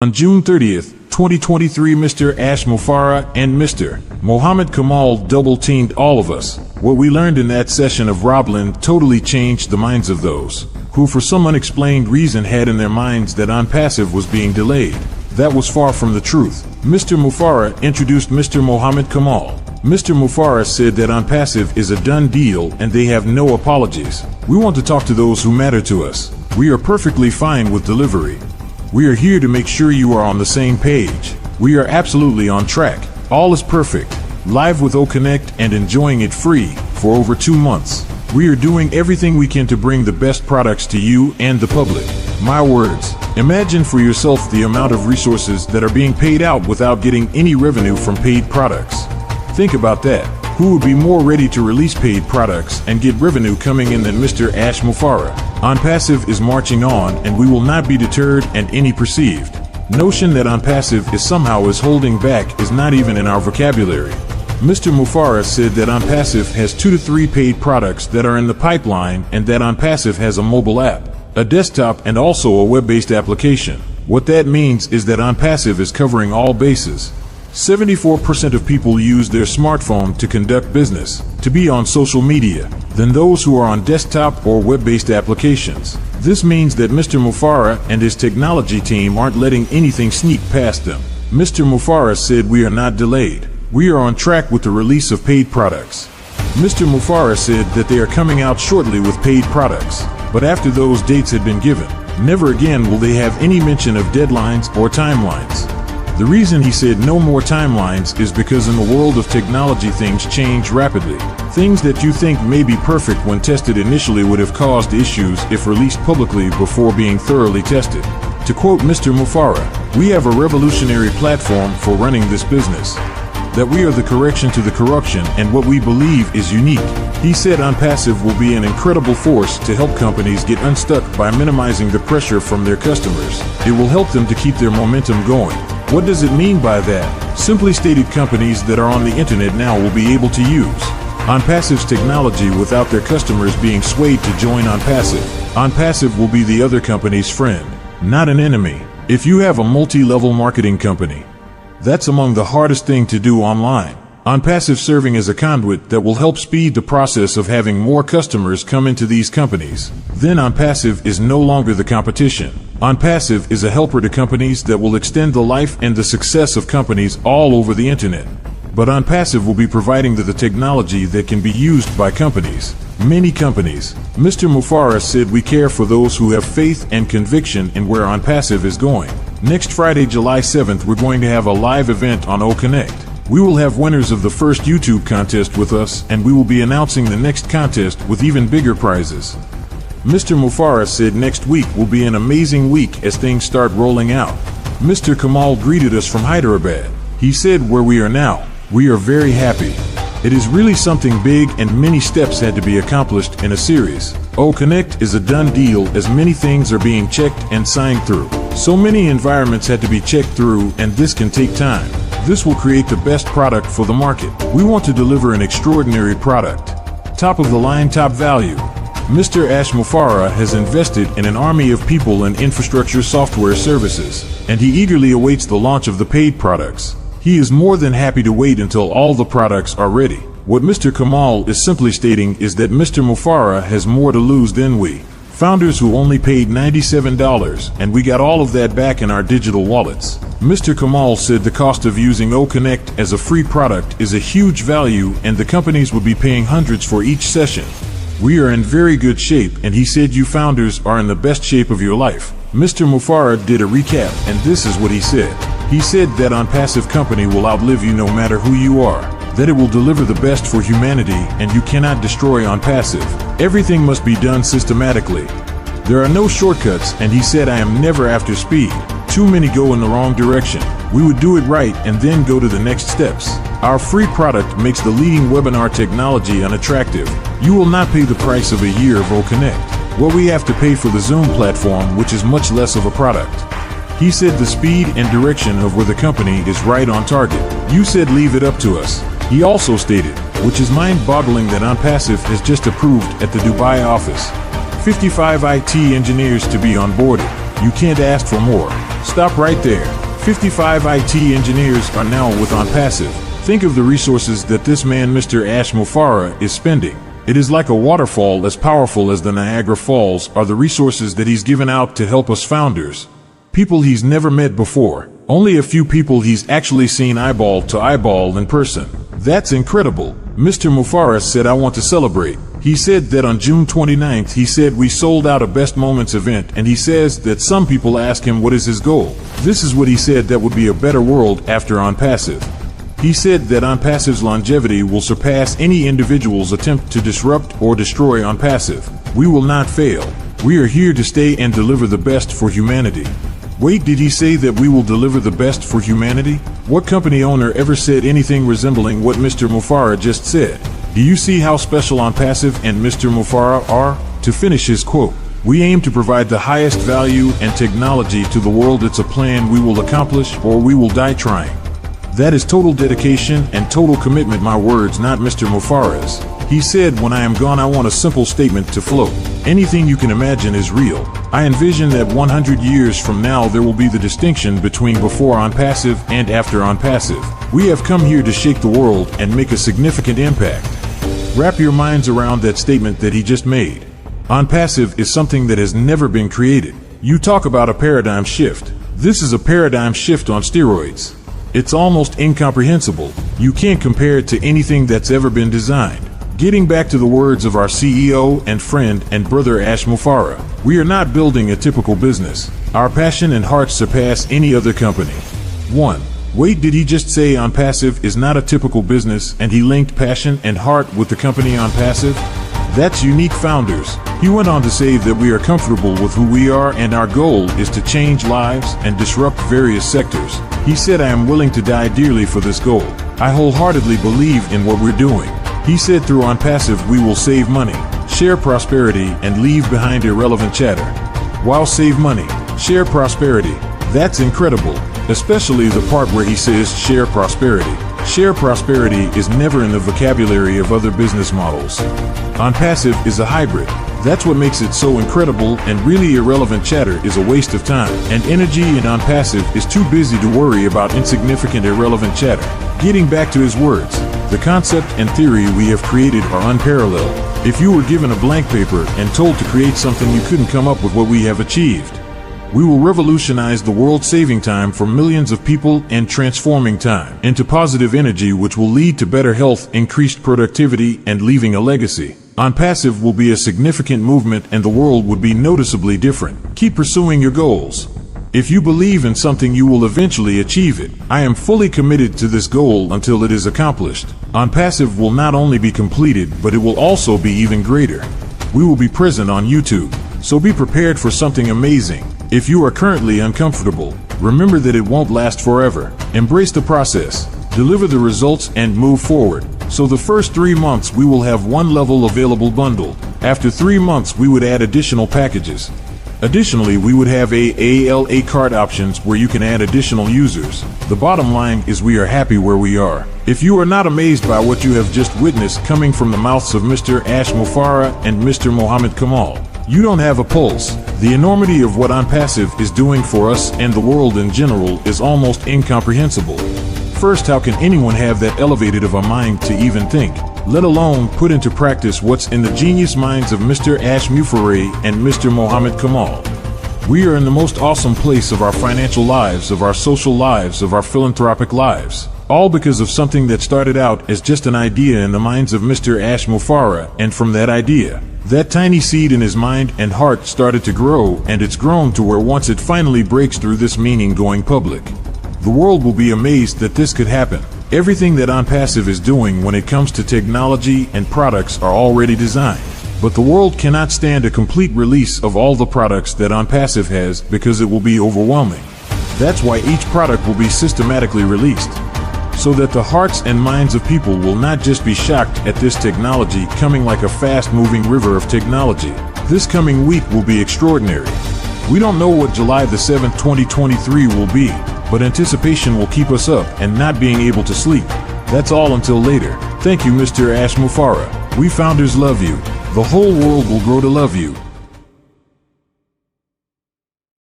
On June 30th, 2023, Mr. Ash Mufareh and Mr. Mohammed Kamal double-teamed all of us. What we learned in that session of Roblin totally changed the minds of those who for some unexplained reason had in their minds that ONPASSIVE was being delayed. That was far from the truth. Mr. Mufareh introduced Mr. Mohammed Kamal. Mr. Mufareh said that ONPASSIVE is a done deal and they have no apologies. We want to talk to those who matter to us. We are perfectly fine with delivery. We are here to make sure you are on the same page. We are absolutely on track. All is perfect. Live with OConnect and enjoying it free for over 2 months. We are doing everything we can to bring the best products to you and the public. My words. Imagine for yourself the amount of resources that are being paid out without getting any revenue from paid products. Think about that. Who would be more ready to release paid products and get revenue coming in than Mr. Ash Mufareh? ONPASSIVE is marching on, and we will not be deterred, and any perceived notion that ONPASSIVE is somehow holding back is not even in our vocabulary. Mr. Mufareh said that ONPASSIVE has 2 to 3 paid products that are in the pipeline and that ONPASSIVE has a mobile app, a desktop, and also a web-based application. What that means is that ONPASSIVE is covering all bases. 74% of people use their smartphone to conduct business, to be on social media, than those who are on desktop or web-based applications. This means that Mr. Mufareh and his technology team aren't letting anything sneak past them. Mr. Mufareh said we are not delayed. We are on track with the release of paid products. Mr. Mufareh said that they are coming out shortly with paid products, but after those dates had been given, never again will they have any mention of deadlines or timelines. The reason he said no more timelines is because in the world of technology things change rapidly. Things that you think may be perfect when tested initially would have caused issues if released publicly before being thoroughly tested. To quote Mr. Mufareh, "We have a revolutionary platform for running this business. That we are the correction to the corruption and what we believe is unique." He said ONPASSIVE will be an incredible force to help companies get unstuck by minimizing the pressure from their customers. It will help them to keep their momentum going. What does it mean by that? Simply stated, companies that are on the internet now will be able to use ONPASSIVE's technology without their customers being swayed to join ONPASSIVE. ONPASSIVE will be the other company's friend, not an enemy. If you have a multi-level marketing company, that's among the hardest thing to do online. ONPASSIVE serving as a conduit that will help speed the process of having more customers come into these companies. Then ONPASSIVE is no longer the competition. ONPASSIVE is a helper to companies that will extend the life and the success of companies all over the internet. But ONPASSIVE will be providing the technology that can be used by companies. Many companies. Mr. Mufareh said we care for those who have faith and conviction in where ONPASSIVE is going. Next Friday, July 7th, we're going to have a live event on OConnect. We will have winners of the first YouTube contest with us, and we will be announcing the next contest with even bigger prizes. Mr. Mufareh said next week will be an amazing week as things start rolling out. Mr. Kamal greeted us from Hyderabad. He said where we are now, we are very happy. It is really something big and many steps had to be accomplished in a series. OConnect is a done deal as many things are being checked and signed through. So many environments had to be checked through, and this can take time. This will create the best product for the market. We want to deliver an extraordinary product. Top of the line, top value. Mr. Ash Mufareh has invested in an army of people in infrastructure software services, and he eagerly awaits the launch of the paid products. He is more than happy to wait until all the products are ready. What Mr. Kamal is simply stating is that Mr. Mufareh has more to lose than we. Founders who only paid $97, and we got all of that back in our digital wallets. Mr. Kamal said the cost of using OConnect as a free product is a huge value, and the companies would be paying hundreds for each session. We are in very good shape, and he said you founders are in the best shape of your life. Mr. Mufareh did a recap, and this is what he said. He said that ONPASSIVE company will outlive you no matter who you are, that it will deliver the best for humanity, and you cannot destroy ONPASSIVE. Everything must be done systematically. There are no shortcuts, and he said I am never after speed. Too many go in the wrong direction. We would do it right and then go to the next steps. Our free product makes the leading webinar technology unattractive. You will not pay the price of a year of OConnect. What we have to pay for the Zoom platform, which is much less of a product. He said the speed and direction of where the company is right on target. You said leave it up to us. He also stated, which is mind-boggling, that ONPASSIVE has just approved at the Dubai office 55 IT engineers to be onboarded. You can't ask for more. Stop right there. 55 IT engineers are now with ONPASSIVE. Think of the resources that this man, Mr. Ash Mufareh, is spending. It is like a waterfall as powerful as the Niagara Falls are the resources that he's given out to help us founders. People he's never met before. Only a few people he's actually seen eyeball to eyeball in person. That's incredible. Mr. Mufareh said, I want to celebrate. He said that on June 29th, he said we sold out a Best Moments event, and he says that some people ask him what is his goal. This is what he said: that would be a better world after ONPASSIVE. He said that ONPASSIVE's longevity will surpass any individual's attempt to disrupt or destroy ONPASSIVE. We will not fail. We are here to stay and deliver the best for humanity. Wait, did he say that we will deliver the best for humanity? What company owner ever said anything resembling what Mr. Mufareh just said? Do you see how special ONPASSIVE and Mr. Mufareh are? To finish his quote, we aim to provide the highest value and technology to the world. It's a plan we will accomplish or we will die trying. That is total dedication and total commitment. My words, not Mr. Mufareh's. He said, when I am gone, I want a simple statement to float. Anything you can imagine is real. I envision that 100 years from now there will be the distinction between before ONPASSIVE and after ONPASSIVE. We have come here to shake the world and make a significant impact. Wrap your minds around that statement that he just made. ONPASSIVE is something that has never been created. You talk about a paradigm shift. This is a paradigm shift on steroids. It's almost incomprehensible. You can't compare it to anything that's ever been designed. Getting back to the words of our CEO and friend and brother Ash Mufareh, we are not building a typical business. Our passion and heart surpass any other company. 1. Wait, did he just say ONPASSIVE is not a typical business and he linked passion and heart with the company ONPASSIVE? That's unique, founders. He went on to say that we are comfortable with who we are and our goal is to change lives and disrupt various sectors. He said, I am willing to die dearly for this goal. I wholeheartedly believe in what we're doing. He said through ONPASSIVE we will save money, share prosperity, and leave behind irrelevant chatter. Wow, save money, share prosperity. That's incredible, especially the part where he says share prosperity. Share prosperity is never in the vocabulary of other business models. ONPASSIVE is a hybrid. That's what makes it so incredible, and really irrelevant chatter is a waste of time and energy, and ONPASSIVE is too busy to worry about insignificant irrelevant chatter. Getting back to his words, the concept and theory we have created are unparalleled. If you were given a blank paper and told to create something, you couldn't come up with what we have achieved. We will revolutionize the world, saving time for millions of people and transforming time into positive energy, which will lead to better health, increased productivity, and leaving a legacy. ONPASSIVE will be a significant movement and the world would be noticeably different. Keep pursuing your goals. If you believe in something, you will eventually achieve it. I am fully committed to this goal until it is accomplished. ONPASSIVE will not only be completed, but it will also be even greater. We will be present on YouTube, so be prepared for something amazing. If you are currently uncomfortable, remember that it won't last forever. Embrace the process, deliver the results, and move forward. So the first 3 months we will have one level available bundled. After 3 months we would add additional packages. Additionally, we would have ALA card options where you can add additional users. The bottom line is we are happy where we are. If you are not amazed by what you have just witnessed coming from the mouths of Mr. Ash Mufareh and Mr. Mohammed Kamal, you don't have a pulse. The enormity of what ONPASSIVE is doing for us and the world in general is almost incomprehensible. First, how can anyone have that elevated of a mind to even think, let alone put into practice what's in the genius minds of Mr. Ash Mufareh and Mr. Mohammed Kamal? We are in the most awesome place of our financial lives, of our social lives, of our philanthropic lives. All because of something that started out as just an idea in the minds of Mr. Ash Mufareh, and from that idea, that tiny seed in his mind and heart started to grow, and it's grown to where once it finally breaks through this meaning going public, the world will be amazed that this could happen. Everything that ONPASSIVE is doing when it comes to technology and products are already designed. But the world cannot stand a complete release of all the products that ONPASSIVE has because it will be overwhelming. That's why each product will be systematically released, so that the hearts and minds of people will not just be shocked at this technology coming like a fast-moving river of technology. This coming week will be extraordinary. We don't know what July the 7th, 2023 will be, but anticipation will keep us up and not being able to sleep. That's all until later. Thank you, Mr. Ash Mufareh. We founders love you. The whole world will grow to love you.